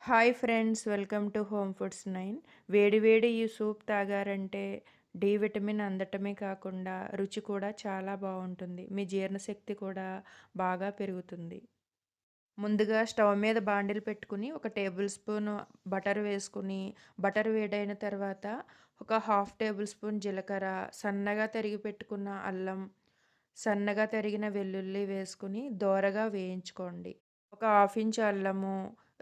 Hi friends, welcome to home foods 9. వేడి వేడి ఈ సూప్ తాగారంటే డి విటమిన్ అందటమే కాకుండా రుచి కూడా చాలా బాగుంటుంది. మీ జీర్ణశక్తి కూడా బాగా పెరుగుతుంది. ముందుగా స్టవ్ మీద బాండిల్ పెట్టుకుని ఒక టేబుల్ స్పూన్ బటర్ వేసుకుని, బటర్ వేడైన తర్వాత ఒక హాఫ్ టేబుల్ స్పూన్ జీలకర్ర, సన్నగా తరిగి పెట్టుకున్న అల్లం, సన్నగా తరిగిన వెల్లుల్లి వేసుకుని దోరగా వేయించుకోండి. ఒక హాఫ్ ఇంచ్ అల్లము,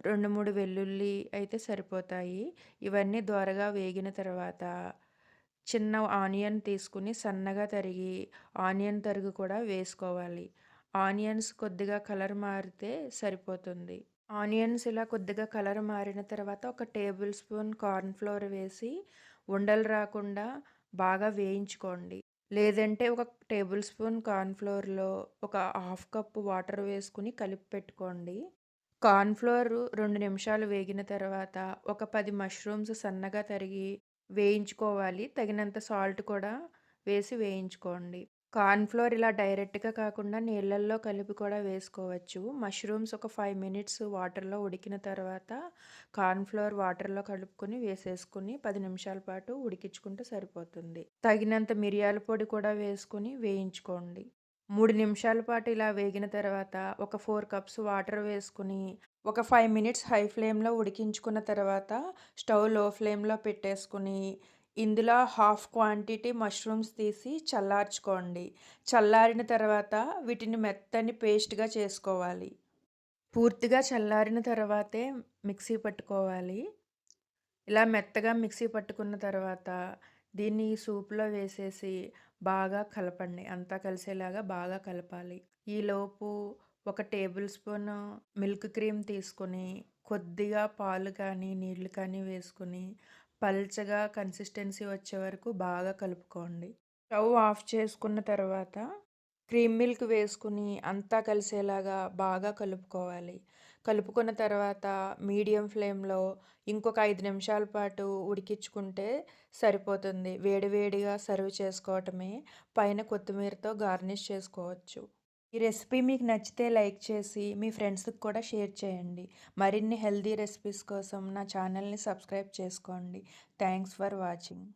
2, 3 వెల్లుల్లి అయితే సరిపోతాయి. ఇవన్నీ దోరగా వేగిన తర్వాత చిన్న ఆనియన్ తీసుకుని సన్నగా తరిగి ఆనియన్ తరుగు కూడా వేసుకోవాలి. ఆనియన్స్ కొద్దిగా కలర్ మారితే సరిపోతుంది. ఆనియన్స్ ఇలా కొద్దిగా కలర్ మారిన తర్వాత ఒక టేబుల్ స్పూన్ కార్న్ ఫ్లోర్ వేసి ఉండలు రాకుండా బాగా వేయించుకోండి. లేదంటే ఒక టేబుల్ స్పూన్ కార్న్ ఫ్లోర్‌లో ఒక హాఫ్ కప్ వాటర్ వేసుకొని కలిపి పెట్టుకోండి. కార్న్ ఫ్లోర్ 2 నిమిషాలు వేగిన తర్వాత ఒక 10 మష్రూమ్స్ సన్నగా తరిగి వేయించుకోవాలి. తగినంత సాల్ట్ కూడా వేసి వేయించుకోండి. కార్న్ ఫ్లోర్ ఇలా డైరెక్ట్‌గా కాకుండా నీళ్ళల్లో కలిపి కూడా వేసుకోవచ్చు. మష్రూమ్స్ ఒక 5 మినిట్స్ వాటర్‌లో ఉడికిన తర్వాత కార్న్ ఫ్లోర్ వాటర్‌లో కలుపుకొని వేసేసుకొని 10 నిమిషాల పాటు ఉడికించుకుంటే సరిపోతుంది. తగినంత మిరియాల పొడి కూడా వేసుకొని వేయించుకోండి. 3 నిమిషాల పాటు ఇలా వేగిన తర్వాత ఒక 4 కప్స్ వాటర్ వేసుకొని ఒక 5 మినిట్స్ హై ఫ్లేమ్‌లో ఉడికించుకున్న తర్వాత స్టవ్ లో ఫ్లేమ్‌లో పెట్టేసుకొని ఇందులో హాఫ్ క్వాంటిటీ మష్రూమ్స్ తీసి చల్లార్చుకోండి. చల్లారిన తర్వాత వీటిని మెత్తని పేస్ట్‌గా చేసుకోవాలి. పూర్తిగా చల్లారిన తర్వాతే మిక్సీ పట్టుకోవాలి. ఇలా మెత్తగా మిక్సీ పట్టుకున్న తర్వాత దీన్ని ఈ సూప్‌లో వేసేసి బాగా కలపండి. అంతా కలిసేలాగా బాగా కలపాలి. ఈలోపు ఒక టేబుల్ స్పూను మిల్క్ క్రీమ్ తీసుకొని కొద్దిగా పాలు కానీ, నీళ్లు కానీ వేసుకొని పల్చగా కన్సిస్టెన్సీ వచ్చే వరకు బాగా కలుపుకోండి. స్టవ్ ఆఫ్ చేసుకున్న తర్వాత క్రీమ్ మిల్క్ వేసుకుని అంతా కలిసేలాగా బాగా కలుపుకోవాలి. కలుపుకున్న తర్వాత మీడియం ఫ్లేమ్‌లో ఇంకొక 5 నిమిషాల పాటు ఉడికించుకుంటే సరిపోతుంది. వేడి వేడిగా సర్వ్ చేసుకోవటమే. పైన కొత్తిమీరతో గార్నిష్ చేసుకోవచ్చు. ఈ రెసిపీ మీకు నచ్చితే లైక్ చేసి మీ ఫ్రెండ్స్‌కి కూడా షేర్ చేయండి. మరిన్ని హెల్తీ రెసిపీస్ కోసం నా ఛానల్‌ని సబ్స్క్రైబ్ చేసుకోండి. Thanks for watching.